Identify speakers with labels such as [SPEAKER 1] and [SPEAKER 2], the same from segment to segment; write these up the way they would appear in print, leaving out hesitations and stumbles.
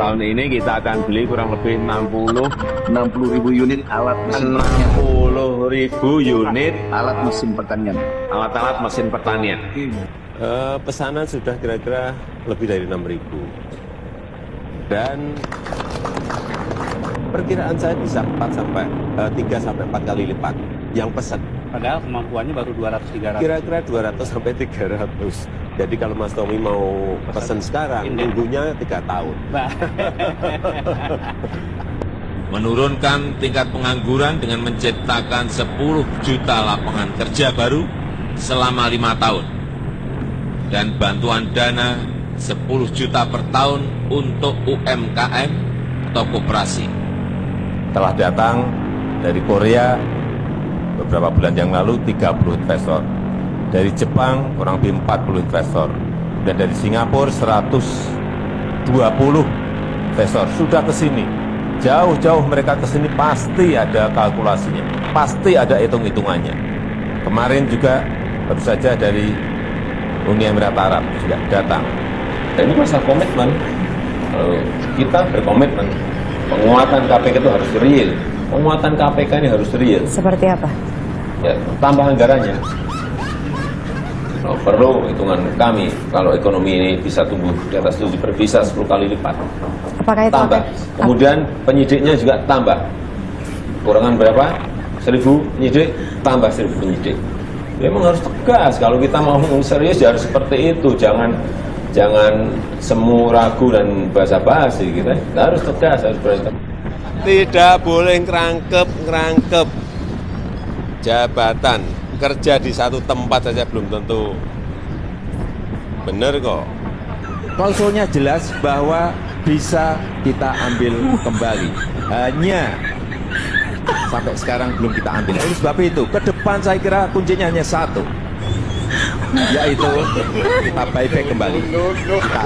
[SPEAKER 1] Tahun ini kita akan beli kurang lebih
[SPEAKER 2] 60.000 unit alat mesin
[SPEAKER 1] 60.000 unit
[SPEAKER 2] alat mesin pertanian.
[SPEAKER 1] alat-alat mesin pertanian.
[SPEAKER 3] Pesanan sudah kira-kira lebih dari 6.000. Dan perkiraan saya bisa 3 sampai 4 kali lipat yang pesan.
[SPEAKER 4] Padahal kemampuannya baru 200-300.
[SPEAKER 3] Kira-kira 200 sampai 300. Jadi kalau Mas Tommy mau pesan sekarang, nunggunya 3 tahun.
[SPEAKER 5] Menurunkan tingkat pengangguran dengan menciptakan 10 juta lapangan kerja baru selama 5 tahun. Dan bantuan dana 10 juta per tahun untuk UMKM atau koperasi.
[SPEAKER 3] Telah datang dari Korea beberapa bulan yang lalu 30 investor. Dari Jepang kurang lebih 40 investor. Dan dari Singapura 120 investor sudah ke sini. Jauh-jauh mereka ke sini pasti ada kalkulasinya, pasti ada hitung-hitungannya. Kemarin juga baru saja dari Uni Emirat Arab juga datang. Dan ini masalah komitmen. Kita berkomitmen. Penguatan KPK itu harus real. Penguatan KPK ini harus real.
[SPEAKER 6] Seperti apa?
[SPEAKER 3] Ya, tambah anggarannya. Kalau perlu hitungan kami, kalau ekonomi ini bisa tumbuh di atas 7 bisa 10 kali lipat.
[SPEAKER 6] Apakah itu
[SPEAKER 3] Tambah. Kemudian penyidiknya juga tambah. Kurangan berapa? 1.000 penyidik, tambah 1.000 penyidik. Ya, memang harus tegas. Kalau kita mau serius ya harus seperti itu. Jangan semu ragu dan basa-basi. Kita harus tegas, harus berani. Tidak boleh ngerangkep jabatan. Kerja di satu tempat saja belum tentu benar kok. Klausulnya jelas bahwa bisa kita ambil kembali. Hanya sampai sekarang belum kita ambil. Oleh sebab itu, ke depan saya kira kuncinya hanya satu, yaitu kita buyback kembali. Kita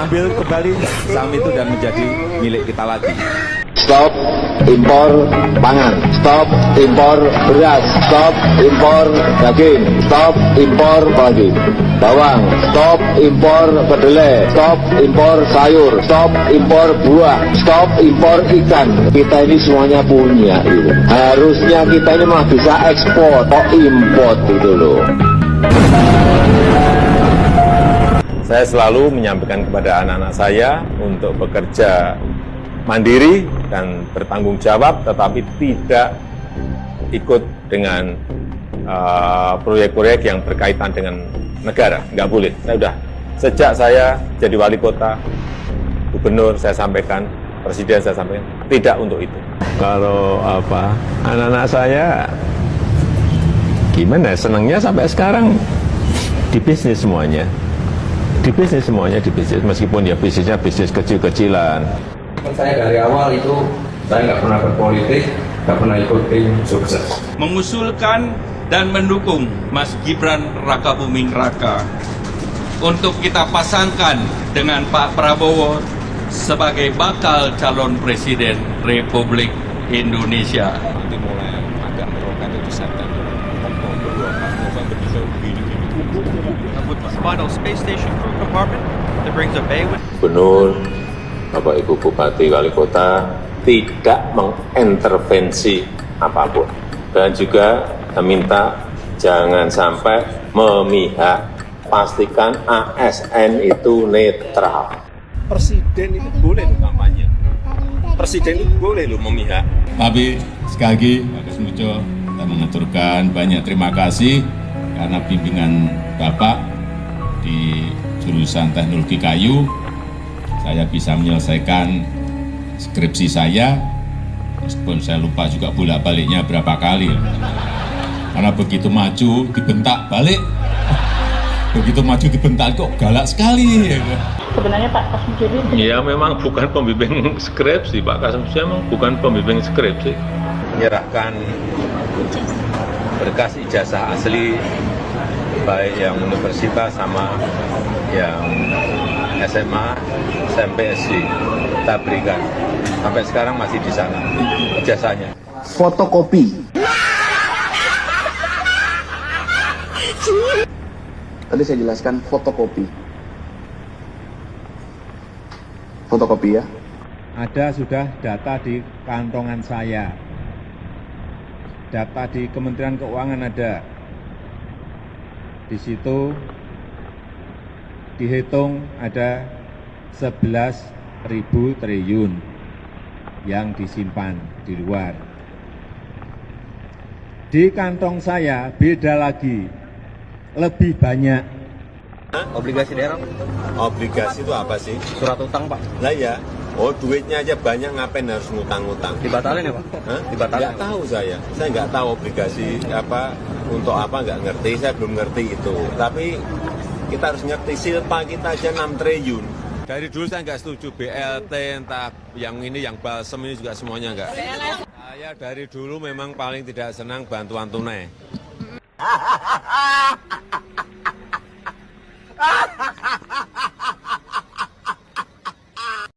[SPEAKER 3] ambil kembali saham itu dan menjadi milik kita lagi.
[SPEAKER 7] Stop impor pangan, stop impor beras, stop impor daging, stop impor bawang, stop impor kedelai, stop impor sayur, stop impor buah, stop impor ikan. Kita ini semuanya punya itu. Harusnya kita ini malah bisa ekspor, kok import itu loh.
[SPEAKER 3] Saya selalu menyampaikan kepada anak-anak saya untuk bekerja mandiri dan bertanggung jawab, tetapi tidak ikut dengan proyek-proyek yang berkaitan dengan negara. Nggak boleh. Sejak saya jadi wali kota, gubernur, saya sampaikan, presiden saya sampaikan, tidak untuk itu. Kalau anak-anak saya gimana? Senangnya sampai sekarang di bisnis semuanya. Di bisnis meskipun ya bisnisnya bisnis kecil-kecilan.
[SPEAKER 8] Saya dari awal itu saya nggak pernah berpolitik, nggak pernah ikut tim sukses.
[SPEAKER 9] Mengusulkan dan mendukung Mas Gibran Rakabuming Raka untuk kita pasangkan dengan Pak Prabowo sebagai bakal calon presiden Republik Indonesia.
[SPEAKER 3] Nanti mulai agak merokat itu September, Oktober, November bisa begini-gini.
[SPEAKER 10] With the final space station crew compartment that brings a bay with.
[SPEAKER 3] Gubernur, Bapak Ibu Bupati, Wali Kota tidak mengintervensi apapun. Dan juga minta jangan sampai memihak, pastikan ASN itu netral. Presiden itu boleh loh kampanye. Presiden itu boleh loh memihak.
[SPEAKER 5] Tapi sekali lagi Pak Kusmujo, kita mengaturkan banyak terima kasih karena bimbingan Bapak di jurusan teknologi kayu. Saya bisa menyelesaikan skripsi saya, meskipun saya lupa juga bolak-baliknya berapa kali. Karena begitu maju, dibentak balik. Begitu maju dibentak, kok galak sekali.
[SPEAKER 6] Sebenarnya Pak Kasmujo ini
[SPEAKER 3] Ya memang bukan pembimbing skripsi, Pak Kasmujo memang bukan pembimbing skripsi. Menyerahkan berkas ijazah asli, baik yang universitas sama yang SMA, SMP, SD, kita berikan. Sampai sekarang masih di sana ijazahnya.
[SPEAKER 2] Fotokopi. Tadi saya jelaskan fotokopi. Fotokopi ya.
[SPEAKER 11] Ada sudah data di kantongan saya. Data di Kementerian Keuangan ada. Di situ dihitung ada 11.000 triliun yang disimpan di luar. Di kantong saya beda lagi, lebih banyak.
[SPEAKER 8] Obligasi daerah,
[SPEAKER 3] Obligasi itu apa sih?
[SPEAKER 8] surat utang Pak,
[SPEAKER 3] Lah ya, oh duitnya aja banyak, ngapain harus ngutang-ngutang?
[SPEAKER 8] dibatalin ya Pak?
[SPEAKER 3] Hah?
[SPEAKER 8] Dibatalin.
[SPEAKER 3] Nggak tahu saya nggak tahu obligasi apa, untuk apa nggak ngerti, saya belum ngerti itu. Tapi kita harus ngerti silpa kita aja 6 triliun. Dari dulu saya nggak setuju BLT, entah yang ini, yang balsem ini juga semuanya nggak. Saya dari dulu memang paling tidak senang bantuan tunai.